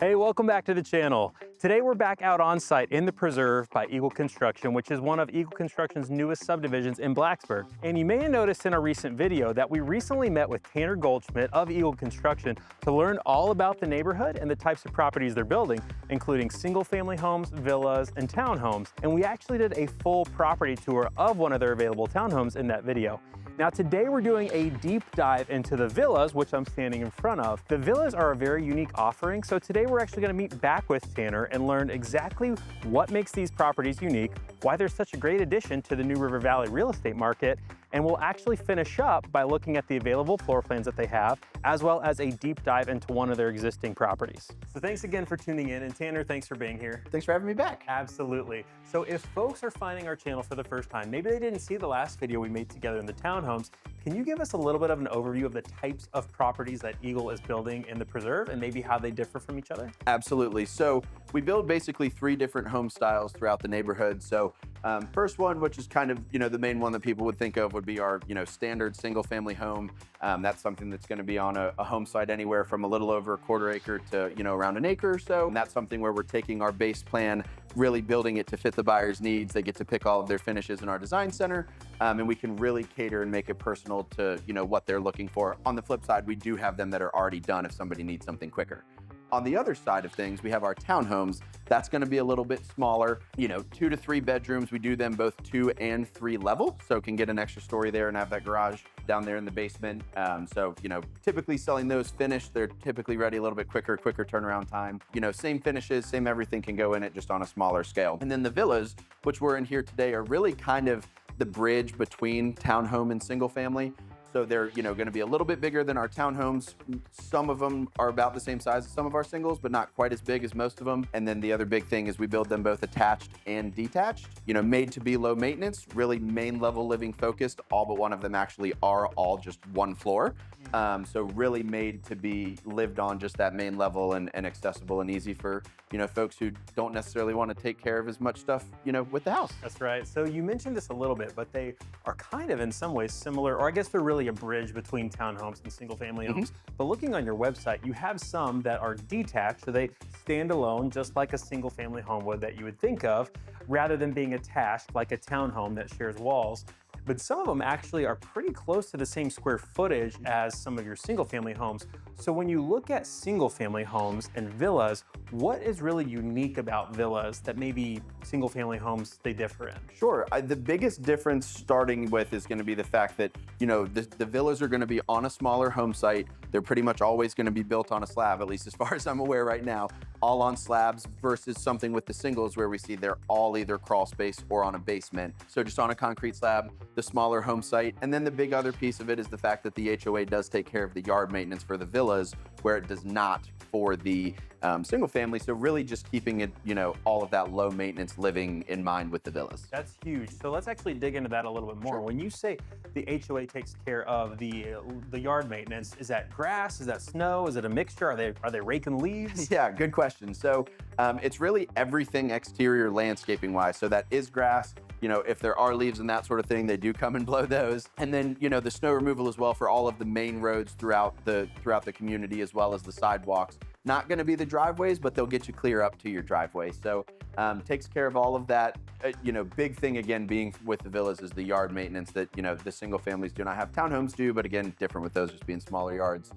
Hey, welcome back to the channel. Today we're back out on site in the preserve by Eagle Construction, which is one of Eagle Construction's newest subdivisions in Blacksburg. And you may have noticed in a recent video that we recently met with Tanner Goldschmidt of Eagle Construction to learn all about the neighborhood and the types of properties they're building, including single family homes, villas, and townhomes. And we actually did a full property tour of one of their available townhomes in that video. Now today we're doing a deep dive into the villas, which I'm standing in front of. The villas are a very unique offering, so today we're actually going to meet back with Tanner and learn exactly what makes these properties unique, why they're such a great addition to the New River Valley real estate market, and we'll actually finish up by looking at the available floor plans that they have, as well as a deep dive into one of their existing properties. So thanks again for tuning in, and Tanner, thanks for being here. Thanks for having me back. Absolutely. So if folks are finding our channel for the first time, maybe they didn't see the last video we made together in the townhomes, can you give us a little bit of an overview of the types of properties that Eagle is building in the preserve and maybe how they differ from each other? Absolutely. So we build basically 3 different home styles throughout the neighborhood. So first one, which is kind of, the main one that people would think of would be our, standard single family home. That's something that's going to be on a home site anywhere from a little over a quarter acre to, around an acre or so. And that's something where we're taking our base plan, really building it to fit the buyer's needs. They get to pick all of their finishes in our design center, and we can really cater and make it personal to, what they're looking for. On the flip side, we do have them that are already done if somebody needs something quicker. On the other side of things, we have our townhomes. That's going to be a little bit smaller, 2 to 3 bedrooms. We do them both 2 and 3 level, so can get an extra story there and have that garage down there in the basement. So, typically selling those finished, they're typically ready a little bit quicker turnaround time. Same finishes, same everything can go in it, just on a smaller scale. And then the villas, which we're in here today, are really kind of the bridge between townhome and single family. So they're, going to be a little bit bigger than our townhomes. Some of them are about the same size as some of our singles, but not quite as big as most of them. And then the other big thing is we build them both attached and detached, made to be low maintenance, really main level living focused. All but one of them actually are all just one floor. So really made to be lived on just that main level and accessible and easy for, folks who don't necessarily want to take care of as much stuff, with the house. That's right. So you mentioned this a little bit, but they are kind of in some ways similar, or I guess they're really a bridge between townhomes and single family homes. But looking on your website, you have some that are detached, so they stand alone just like a single family home would that you would think of, rather than being attached like a townhome that shares walls. But some of them actually are pretty close to the same square footage as some of your single family homes. So when you look at single family homes and villas, what is really unique about villas that maybe single family homes they differ in? Sure. The biggest difference starting with is going to be the fact that, the villas are going to be on a smaller home site. They're pretty much always going to be built on a slab, at least as far as I'm aware right now, all on slabs versus something with the singles where we see they're all either crawl space or on a basement. So just on a concrete slab, the smaller home site. And then the big other piece of it is the fact that the HOA does take care of the yard maintenance for the villas, where it does not for the single family. So really just keeping it, all of that low maintenance living in mind with the villas. That's huge. So let's actually dig into that a little bit more. Sure. When you say the HOA takes care of the yard maintenance, is that grass? Is that snow? Is it a mixture? Are they raking leaves? Yeah, good question. So it's really everything exterior landscaping wise. So that is grass. If there are leaves and that sort of thing, they do come and blow those. And then, the snow removal as well for all of the main roads throughout the community, as well as the sidewalks. Not going to be the driveways, but they'll get you clear up to your driveway. So takes care of all of that. Big thing again being with the villas is the yard maintenance that, the single families do not have. Townhomes do, but again, different with those just being smaller yards.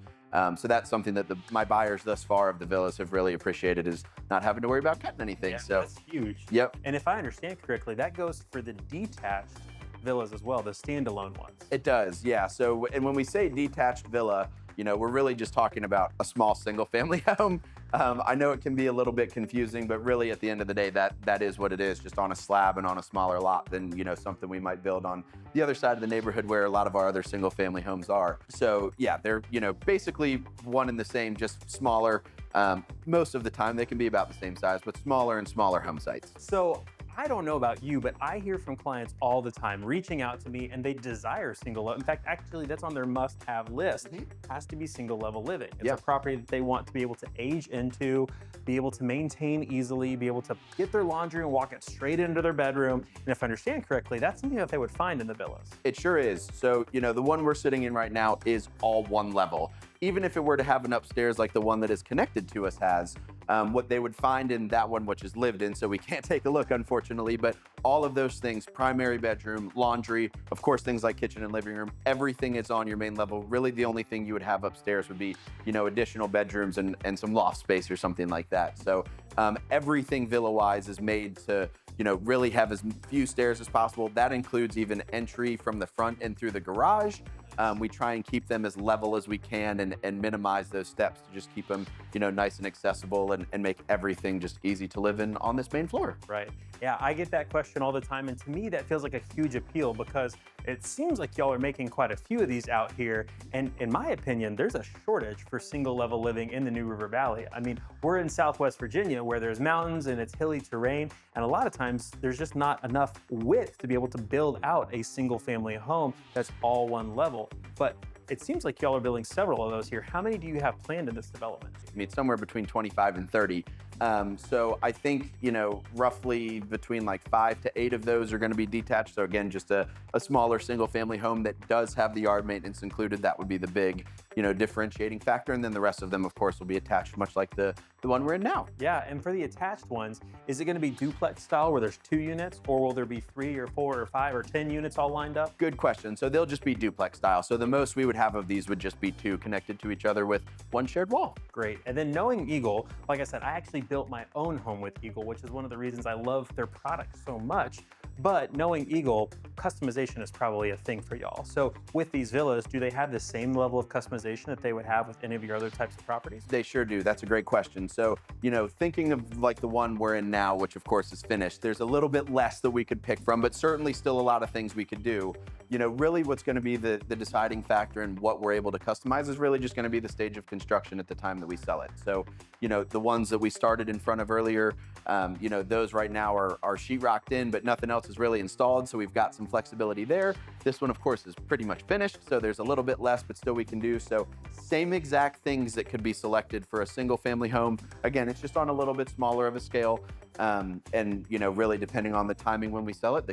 So that's something that my buyers thus far of the villas have really appreciated, is not having to worry about cutting anything. Yeah, so that's huge. Yep. And if I understand correctly, that goes for the detached villas as well, the standalone ones. It does, yeah. So, and when we say detached villa, we're really just talking about a small single family home. I know it can be a little bit confusing, but really at the end of the day, that is what it is, just on a slab and on a smaller lot than, something we might build on the other side of the neighborhood where a lot of our other single family homes are. So yeah, they're, basically one and the same, just smaller. Most of the time they can be about the same size, but smaller and smaller home sites. So I don't know about you, but I hear from clients all the time reaching out to me and they desire single level. In fact, actually that's on their must-have list. Has to be single level living. It's a property that they want to be able to age into, be able to maintain easily, be able to get their laundry and walk it straight into their bedroom. And if I understand correctly, that's something that they would find in the villas. It sure is. So, the one we're sitting in right now is all one level. Even if it were to have an upstairs like the one that is connected to us has, what they would find in that one, which is lived in, so we can't take a look, unfortunately, but all of those things, primary bedroom, laundry, of course, things like kitchen and living room, everything is on your main level. Really, the only thing you would have upstairs would be, additional bedrooms and some loft space or something like that. So everything villa-wise is made to, really have as few stairs as possible. That includes even entry from the front and through the garage. We try and keep them as level as we can and minimize those steps to just keep them, nice and accessible and make everything just easy to live in on this main floor. Right. Yeah, I get that question all the time. And to me, that feels like a huge appeal because it seems like y'all are making quite a few of these out here. And in my opinion, there's a shortage for single level living in the New River Valley. I mean, we're in Southwest Virginia where there's mountains and it's hilly terrain. And a lot of times there's just not enough width to be able to build out a single family home that's all one level. But it seems like y'all are building several of those here. How many do you have planned in this development? I mean, it's somewhere between 25 and 30. So I think, roughly between like 5 to 8 of those are going to be detached. So again, just a smaller single family home that does have the yard maintenance included. That would be the big, differentiating factor. And then the rest of them, of course, will be attached, much like the one we're in now. Yeah, and for the attached ones, is it going to be duplex style where there's 2 units, or will there be 3 or 4 or 5 or 10 units all lined up? Good question. So they'll just be duplex style. So the most we would have of these would just be 2 connected to each other with one shared wall. Great. And then knowing Eagle, like I said, I actually built my own home with Eagle, which is one of the reasons I love their products so much. But knowing Eagle, customization is probably a thing for y'all. So with these villas, do they have the same level of customization that they would have with any of your other types of properties? They sure do. That's a great question. So, thinking of like the one we're in now, which of course is finished, there's a little bit less that we could pick from, but certainly still a lot of things we could do. Really what's going to be the deciding factor in what we're able to customize is really just going to be the stage of construction at the time that we sell it. So, the ones that we started in front of earlier, those right now are sheetrocked in, but nothing else is really installed. So we've got some flexibility there. This one, of course, is pretty much finished. So there's a little bit less, but still we can do. So same exact things that could be selected for a single family home. Again, it's just on a little bit smaller of a scale. And really depending on the timing when we sell it,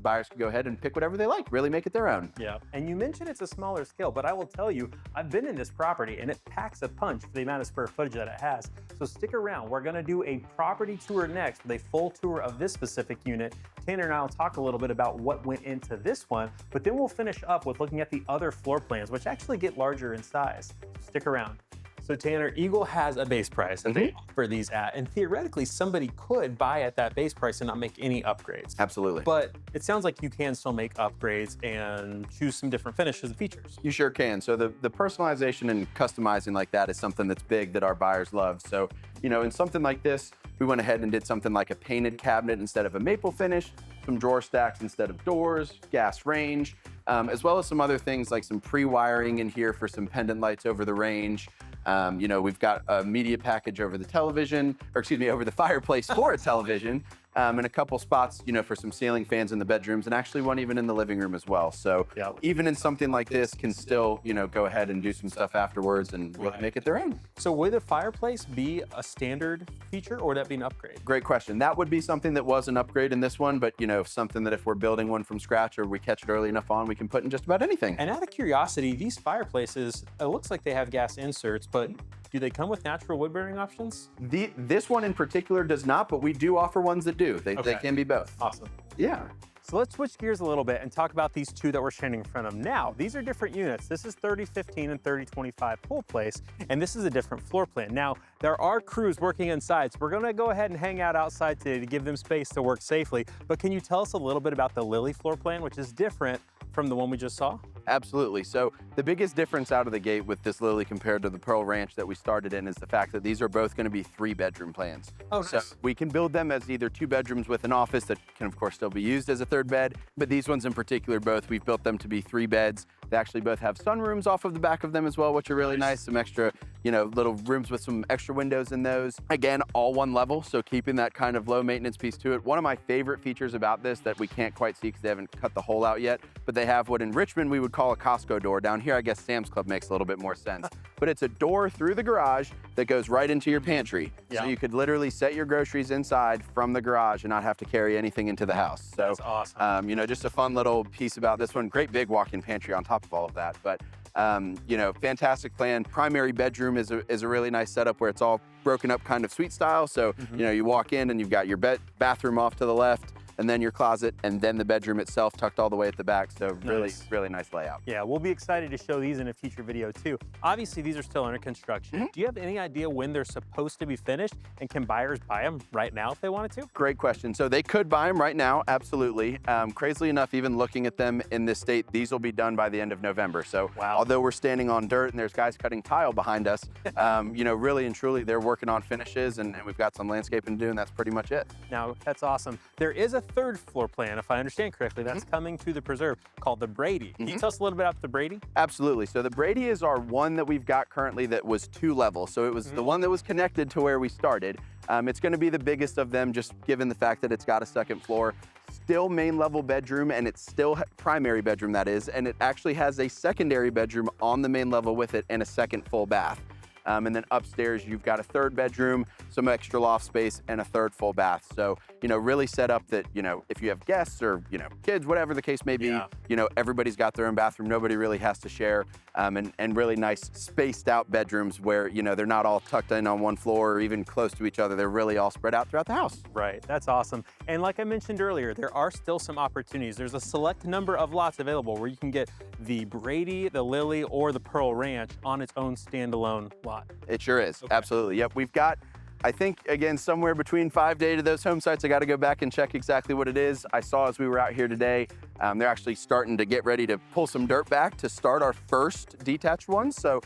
buyers could go ahead and pick whatever they like, really make it their own. Yeah. And you mentioned it's a smaller scale, but I will tell you, I've been in this property and it packs a punch for the amount of square footage that it has. So stick around. We're going to do a property tour next with a full tour of this specific unit. Tanner and I will talk a little bit about what went into this one, but then we'll finish up with looking at the other floor plans, which actually get larger in size. Stick around. So Tanner, Eagle has a base price that they offer these at, and theoretically somebody could buy at that base price and not make any upgrades. Absolutely. But it sounds like you can still make upgrades and choose some different finishes and features. You sure can. So the personalization and customizing like that is something that's big that our buyers love. So, in something like this, we went ahead and did something like a painted cabinet instead of a maple finish, some drawer stacks instead of doors, gas range, as well as some other things like some pre-wiring in here for some pendant lights over the range. We've got a media package over the television, over the fireplace for a television, and a couple spots, for some ceiling fans in the bedrooms, and actually one even in the living room as well. So even in something like this can still, go ahead and do some stuff afterwards and really make it their own. So would the fireplace be a standard feature or would that be an upgrade? Great question. That would be something that was an upgrade in this one, but something that if we're building one from scratch or we catch it early enough on, we can put in just about anything. And out of curiosity, these fireplaces, it looks like they have gas inserts, but do they come with natural wood burning options? This one in particular does not, but we do offer ones that do. They can be both. Awesome. Yeah. So let's switch gears a little bit and talk about these 2 that we're standing in front of now. These are different units. This is 3015 and 3025 Pool Place, and this is a different floor plan. Now, there are crews working inside, so we're gonna go ahead and hang out outside today to give them space to work safely. But can you tell us a little bit about the Lily floor plan, which is different from the one we just saw? Absolutely. So the biggest difference out of the gate with this Lily compared to the Pearl Ranch that we started in is the fact that these are both going to be 3-bedroom plans. Oh, nice. So we can build them as either 2 bedrooms with an office that can of course still be used as a 3rd bed, but these ones in particular, we've built them to be 3 beds. They actually both have sunrooms off of the back of them as well, which are really nice. Some extra, little rooms with some extra windows in those. Again, all one level, so keeping that kind of low maintenance piece to it. One of my favorite features about this that we can't quite see because they haven't cut the hole out yet, but they have what in Richmond we would call a Costco door. Down here, I guess Sam's Club makes a little bit more sense. But it's a door through the garage that goes right into your pantry. Yeah. So you could literally set your groceries inside from the garage and not have to carry anything into the house. So that's awesome. just a fun little piece about this one. Great big walk-in pantry on top of all of that. But You know, fantastic plan. Primary bedroom is a really nice setup where it's all broken up kind of suite style. So, you know, you walk in and you've got your bathroom off to the left, and then your closet, and then the bedroom itself tucked all the way at the back. So really nice layout. Yeah, we'll be excited to show these in a future video too. Obviously, these are still under construction. Do you have any idea when they're supposed to be finished? And can buyers buy them right now if they wanted to? Great question. So they could buy them right now, absolutely. Crazily enough, even looking at them in this state, these will be done by the end of November. So although we're standing on dirt and there's guys cutting tile behind us, you know, really and truly, they're working on finishes, and we've got some landscaping to do, and that's pretty much it. Now, that's awesome. There is a third floor plan, if I understand correctly, that's coming to the preserve called the Brady. Can you tell us a little bit about the Brady? Absolutely. So the Brady is our one that we've got currently that was 2 levels. So it was the one that was connected to where we started. It's going to be the biggest of them, just given the fact that it's got a second floor. Still main level bedroom, and it's still primary bedroom, that is, and it actually has a secondary bedroom on the main level with it and a second full bath. And then upstairs, you've got a 3rd bedroom, some extra loft space, and a 3rd full bath. So, you know, really set up that, you know, if you have guests or, you know, kids, whatever the case may be, you know, everybody's got their own bathroom. Nobody really has to share. And really nice spaced out bedrooms where, you know, they're not all tucked in on one floor or even close to each other. They're really all spread out throughout the house. Right, that's awesome. And like I mentioned earlier, there are still some opportunities. There's a select number of lots available where you can get the Brady, the Lily, or the Pearl Ranch on its own standalone lot. It sure is, absolutely. Yep, we've got, I think, again, somewhere between 5 to 8 of those home sites. I got to go back and check exactly what it is. I saw as we were out here today, they're actually starting to get ready to pull some dirt back to start our first detached one. So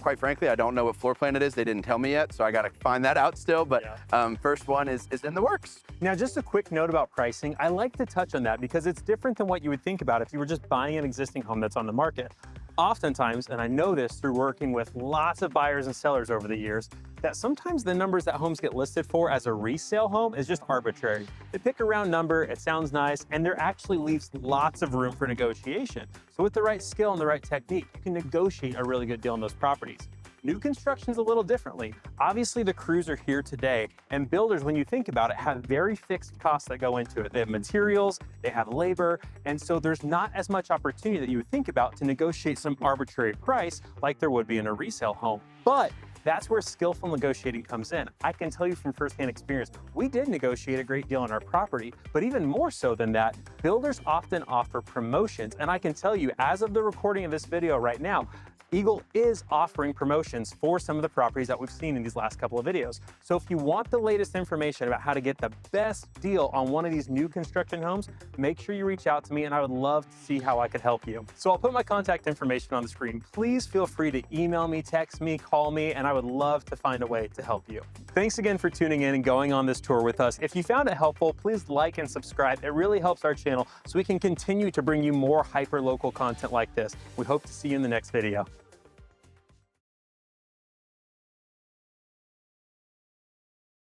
quite frankly, I don't know what floor plan it is. They didn't tell me yet, so I got to find that out still. But first one is in the works. Now, just a quick note about pricing. I like to touch on that because it's different than what you would think about if you were just buying an existing home that's on the market. Oftentimes, and I know this through working with lots of buyers and sellers over the years, that sometimes the numbers that homes get listed for as a resale home is just arbitrary. They pick a round number, it sounds nice, and there actually leaves lots of room for negotiation. So with the right skill and the right technique, you can negotiate a really good deal on those properties. New construction's a little differently. Obviously, the crews are here today, and builders, when you think about it, have very fixed costs that go into it. They have materials, they have labor, and so there's not as much opportunity that you would think about to negotiate some arbitrary price like there would be in a resale home. But that's where skillful negotiating comes in. I can tell you from firsthand experience, we did negotiate a great deal on our property, but even more so than that, builders often offer promotions. And I can tell you, as of the recording of this video right now, Eagle is offering promotions for some of the properties that we've seen in these last couple of videos. So if you want the latest information about how to get the best deal on one of these new construction homes, make sure you reach out to me and I would love to see how I could help you. So I'll put my contact information on the screen. Please feel free to email me, text me, call me, and I would love to find a way to help you. Thanks again for tuning in and going on this tour with us. If you found it helpful, please like and subscribe. It really helps our channel so we can continue to bring you more hyper-local content like this. We hope to see you in the next video.